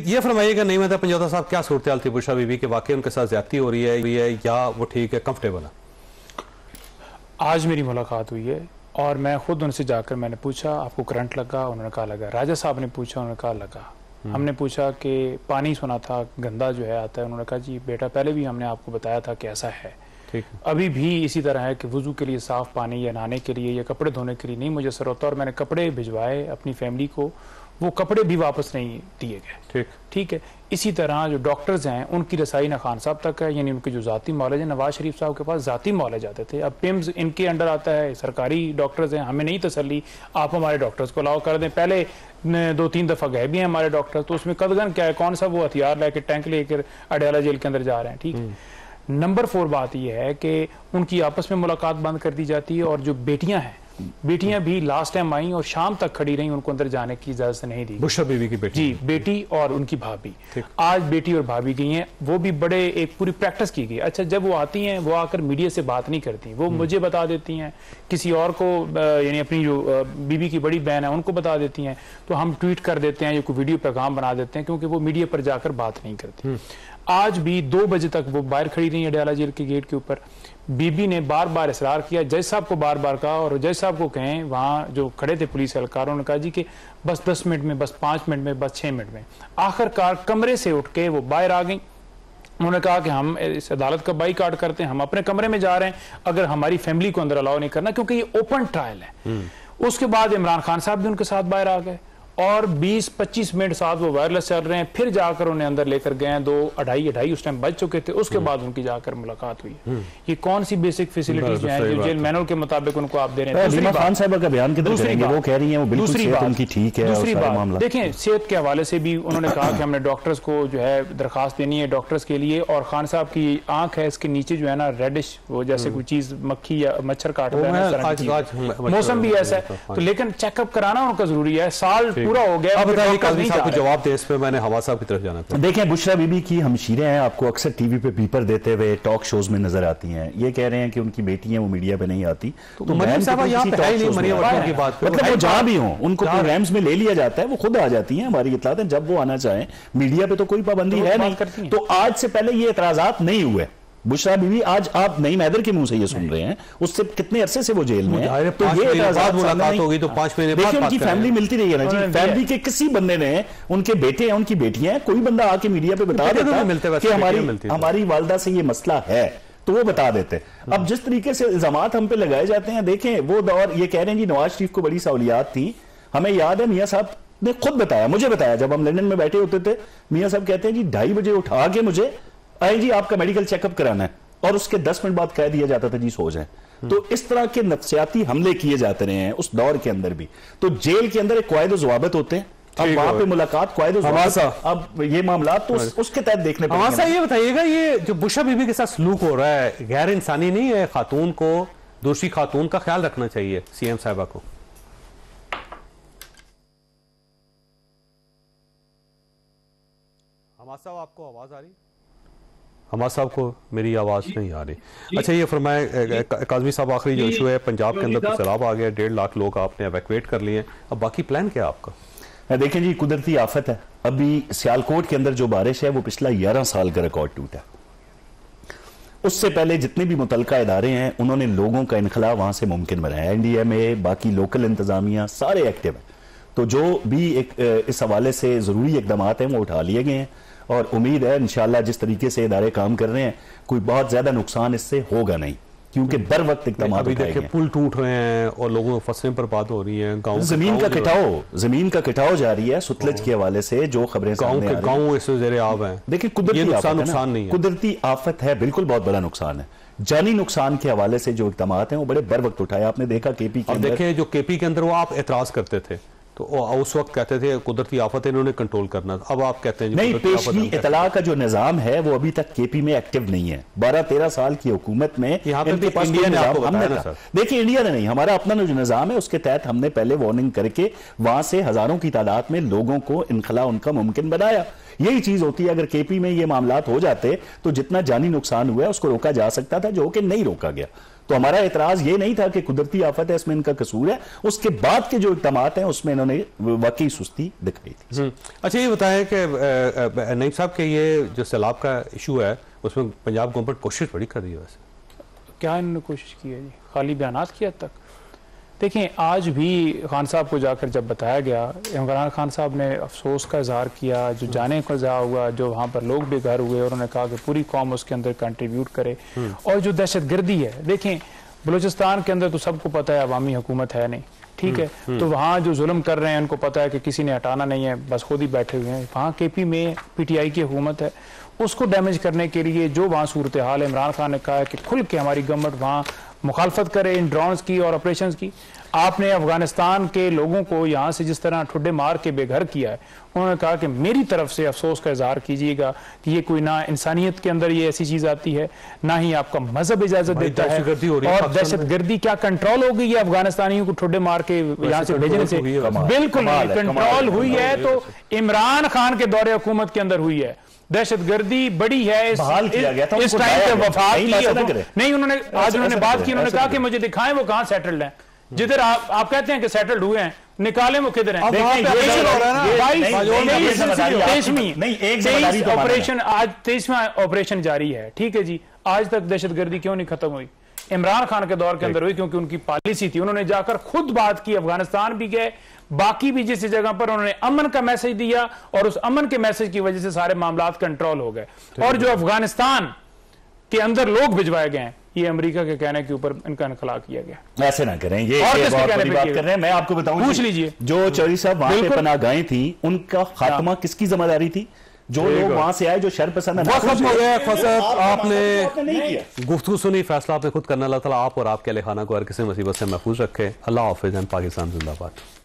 ये फरमाइएगा नहीं मैं पंजौता साहब, क्या सूरत हाल थी बुशरा बीबी के, वाकई उनके साथ ज्यादती हो रही है या वो ठीक है, कंफर्टेबल है? आज मेरी मुलाकात हुई है और मैं खुद उनसे जाकर मैंने पूछा आपको करंट लगा, उन्होंने कहा लगा। राजा साहब ने पूछा, उन्होंने कहा लगा। हमने पूछा कि पानी सुना था गंदा जो है आता है, उन्होंने कहा जी बेटा पहले भी हमने आपको बताया था कि ऐसा है, अभी भी इसी तरह है कि वुजू के लिए साफ पानी या नहाने के लिए या कपड़े धोने के लिए नहीं मुयसर होता। और मैंने कपड़े भिजवाए अपनी फैमिली को, वो कपड़े भी वापस नहीं दिए गए। ठीक है। इसी तरह जो डॉक्टर्स हैं उनकी रसाई ना खान साहब तक है, यानी उनके जो जाती मौलज है, नवाज शरीफ साहब के पास जाती मौलज आते थे, अब पिम्स इनके अंडर आता है, सरकारी डॉक्टर्स हैं, हमें नहीं तसल्ली, आप हमारे डॉक्टर्स को अलाउ कर दें। पहले 2-3 दफा गए भी हैं हमारे डॉक्टर, तो उसमें कदगन क्या है, कौन सा वो हथियार लेकर टैंक लेकर अडयाला जेल के अंदर जा रहे हैं। ठीक है। नंबर 4 बात यह है कि उनकी आपस में मुलाकात बंद कर दी जाती है और जो बेटियां हैं, बेटियां भी लास्ट टाइम आई और शाम तक खड़ी रही, उनको अंदर जाने की इजाजत नहीं दी। बुशरा बीबी की बेटी? जी, बेटी और उनकी भाभी। आज बेटी और भाभी गई हैं, वो भी बड़े एक पूरी प्रैक्टिस की गई। अच्छा, जब वो आती हैं वो आकर मीडिया से बात नहीं करती, वो मुझे बता देती हैं, किसी और को यानी अपनी जो बीबी की बड़ी बहन है उनको बता देती हैं, तो हम ट्वीट कर देते हैं या कोई वीडियो पैगाम बना देते हैं, क्योंकि वो मीडिया पर जाकर बात नहीं करती। आज भी 2 बजे तक वो बाहर खड़ी रही अडयाला जेल के गेट के ऊपर। बीबी ने बार बार इसरार किया, जज साहब को बार बार कहा, और जज साहब को कहें, वहां जो खड़े थे पुलिस एहलकारों ने कहा जी कि बस 10 मिनट में, बस 5 मिनट में, बस 6 मिनट में। आखिरकार कमरे से उठ के वो बाहर आ गई। उन्होंने कहा कि हम इस अदालत का बाईकाट करते हैं, हम अपने कमरे में जा रहे हैं, अगर हमारी फैमिली को अंदर अलाउ नहीं करना, क्योंकि ये ओपन ट्रायल है। उसके बाद इमरान खान साहब भी उनके साथ बाहर आ गए और 20-25 मिनट साथ वो वायरलेस चल रहे हैं, फिर जाकर उन्हें अंदर लेकर गए, 2-2:30 उस टाइम बज चुके थे। उसके बाद उनकी जाकर मुलाकात हुई। ये कौन सी बेसिक फैसिलिटीज जो हैं जो जेल मैनुअल के मुताबिक उनको आप दे रहे हैं? लीमा खान साहब का बयान किधर करेंगे? वो कह रही हैं वो बिल्कुल सेहत उनकी ठीक है। दूसरी बात देखें, सेहत के हवाले से भी उन्होंने कहा कि हमने डॉक्टर्स को जो है दरखास्त देनी है डॉक्टर्स के लिए, और खान साहब की आंख है, इसके नीचे जो है ना रेडिश, वो जैसे कोई चीज मक्खी या मच्छर काट रहा है, मौसम भी ऐसा है, तो लेकिन चेकअप कराना उनका जरूरी है। साल पूरा हो गया, जवाब दे, इस पे मैंने हवा साहब की तरफ जाना था। देखें, बुशरा बीबी की हमशीरें हैं, आपको अक्सर टीवी पे बीपर देते हुए टॉक शोज में नजर आती हैं। ये कह रहे हैं कि उनकी बेटी है वो मीडिया पे नहीं आती, तो मरियम साहब यहाँ पे है नहीं, मरियम की बात मतलब वो जहां भी हो उनको प्रोग्राम्स में ले लिया जाता है, वो खुद आ जाती हैं, हमारी इत्तलात है, जब वो आना चाहें। मीडिया पे तो कोई पाबंदी है नहीं। तो आज से पहले ये एतराजात नहीं हुए। बुशरा बीबी आज आप नईम हैदर के मुंह से ये सुन रहे हैं, उससे कितने अरसे से वो जेल में है, तो ये मुलाकात होगी तो 5 महीने बाद उनकी फैमिली मिलती रही है ना जी। फैमिली के किसी बंदे ने, उनके बेटे हैं, उनकी बेटियां हैं, कोई बंदा आके मीडिया पे बता देता है कि हमारी वालदा से ये मसला है, तो वो बता देते। अब जिस तरीके से इल्जामात हम पे लगाए जाते हैं, देखें वो दौर, ये कह रहे हैं जी नवाज शरीफ को बड़ी सहूलियात थी। हमें याद है मियां साहब ने खुद बताया, मुझे बताया, जब हम लंदन में बैठे होते थे, मियां साहब कहते हैं जी 2:30 बजे उठा के मुझे, आए जी आपका मेडिकल चेकअप कराना है, और उसके 10 मिनट बाद कह दिया जाता था जी सो जाए। तो इस तरह के नफ्सियाती हमले किए जाते रहे हैं उस दौर के अंदर भी। तो जेल के अंदर एक कायदे व ज़वाबित होते हैं, अब वहां पे मुलाकात कायदे व ज़वाबित, अब ये मामला तो उसके तहत देखने पड़ेंगे। ये बताइएगा, ये जो बुशरा बीबी के साथ सलूक हो रहा है गैर इंसानी नहीं है? खातून को, दूसरी खातून का ख्याल रखना चाहिए सीएम साहिबा को। हमाद साहब, आपको आवाज आ रही? हमाद साहब को मेरी आवाज़ नहीं आ रही। अच्छा, ये फरमाए काज़मी साहब, आखिरी जो इशू है पंजाब के अंदर तो सैलाब आ गया, 1.5 लाख लोग आपने एवैक्यूएट कर लिए, अब बाकी प्लान क्या है आपका? देखें जी, कुदरती आफत है। अभी सियालकोट के अंदर जो बारिश है वो पिछला 11 साल का रिकॉर्ड टूटा। उससे पहले जितने भी मुतलका इदारे हैं उन्होंने लोगों का इनखला वहां से मुमकिन बनाया। NDMA, बाकी लोकल इंतजामिया सारे एक्टिव है, तो जो भी इस हवाले से जरूरी इकदाम हैं वो उठा लिए गए हैं, और उम्मीद है इंशाल्लाह जिस तरीके से इदारे काम कर रहे हैं कोई बहुत ज्यादा नुकसान इससे होगा नहीं, क्योंकि बर वक्त इकदाम उठाए गए। पुल टूट रहे हैं और लोगों को फसलें बर्बाद हो रही हैं, गांव जमीन का कटाव जारी है। सुतलज के हवाले से जो खबरें सामने आ रही हैं, गांव इससे ज़ेरे आब हैं। देखिए, कुदरती नुकसान नहीं है, कुदरती आफत है, बिल्कुल बहुत बड़ा नुकसान है। जानी नुकसान के हवाले से जो इकदाम हैं वो बड़े बर वक्त उठाए। आपने देखा केपी के अंदर, देखे जो केपी के अंदर वो आप एतराज करते थे तो उस वक्त कहते थे कुदरती आफत इन्होंने कंट्रोल करना, अब आप कहते हैं नहीं, पेशगी इतला का जो निजाम है वो अभी तक केपी में एक्टिव नहीं है। 12-13 साल की हुकूमत में यहाँ पे इंडिया ने आपको बताया ना सर। देखिए, इंडिया ने नहीं, हमारा अपना जो निजाम है उसके तहत हमने पहले वार्निंग करके वहां से हजारों की तादाद में लोगों को इनखला उनका मुमकिन बनाया। यही चीज होती है, अगर केपी में ये मामलात हो जाते तो जितना जानी नुकसान हुआ है उसको रोका जा सकता था, जो कि नहीं रोका गया। तो हमारा एतराज ये नहीं था कि कुदरती आफत है, इसमें इनका कसूर है। उसके बाद के जो इक़दामात हैं उसमें इन्होंने वाकई सुस्ती दिखाई थी। अच्छा, ये बताएं कि नईम साहब के ये जो सैलाब का इशू है उसमें पंजाब गवर्नमेंट कोशिश बड़ी कर रही है। वैसे क्या इन्होंने कोशिश की है जी? खाली बयानात किया तक। देखें, आज भी खान साहब को जाकर जब बताया गया, इमरान खान साहब ने अफसोस का इजहार किया, जो जाने का इज़ा हुआ, जो वहाँ पर लोग बेघर हुए, और उन्होंने कहा कि पूरी कौम उसके अंदर कंट्रीब्यूट करे। और जो दहशतगर्दी है, देखें बलूचिस्तान के अंदर तो सबको पता है अवामी हुकूमत है नहीं, ठीक है, तो वहाँ जो जुल्म कर रहे हैं उनको पता है कि किसी ने हटाना नहीं है, बस खुद ही बैठे हुए हैं। वहाँ KP में PTI की हुकूमत है, उसको डैमेज करने के लिए जो वहाँ सूरत हाल है, इमरान खान ने कहा है कि खुल के हमारी गवर्नमेंट वहाँ मुखालफत करे इन ड्रोन्स की और ऑपरेशन की। आपने अफगानिस्तान के लोगों को यहाँ से जिस तरह ठुड्डे मार के बेघर किया है, उन्होंने कहा कि मेरी तरफ से अफसोस का इजहार कीजिएगा कि ये कोई ना इंसानियत के अंदर ये ऐसी चीज आती है, ना ही आपका मजहब इजाजत देता है। और दहशतगर्दी क्या कंट्रोल हो गई है अफगानिस्तानियों को ठुड्डे मार के यहाँ से भेजने से? बिल्कुल नहीं कंट्रोल हुई है, तो इमरान खान के दौरे हुकूमत के अंदर हुई है। दहशतगर्दी बड़ी है, इस टाइम पे वफाक नहीं। उन्होंने आज उन्होंने बात की, उन्होंने कहा कि मुझे दिखाएं वो कहाँ सेटल्ड है। जिधर आप कहते हैं कि सेटल्ड हुए हैं, निकालें वो किधर हैं? ऑपरेशन आज 23वां ऑपरेशन जारी है, ठीक है जी। आज तक दहशतगर्दी क्यों नहीं खत्म हुई? इमरान खान के दौर के अंदर हुई, क्योंकि उनकी पॉलिसी थी। उन्होंने जाकर खुद बात की, अफगानिस्तान भी गए, बाकी भी जिस जगह पर उन्होंने अमन का मैसेज दिया, और उस अमन के मैसेज की वजह से सारे मामलात कंट्रोल हो गए। और जो अफगानिस्तान के अंदर लोग भिजवाए गए हैं, ये अमेरिका के कहने के ऊपर इनका इनखला किया गया। ऐसे ना करें, ये बहुत बड़ी बात कर रहे हैं। मैं आपको बताऊं, पूछ लीजिए, जो चौधरी साहब वहां पे पनाहगाहें थी, उनका खात्मा किसकी जिम्मेदारी थी? जो लोग वहां से आए, जो शरपसंद आपने गुफ्तगू सुनी, फैसला आपने खुद करना। अल्लाह ताला आप और आपके अहले खाना को हर किसी मुसीबत से महफूज रखे। अल्लाह हाफिज़। पाकिस्तान जिंदाबाद।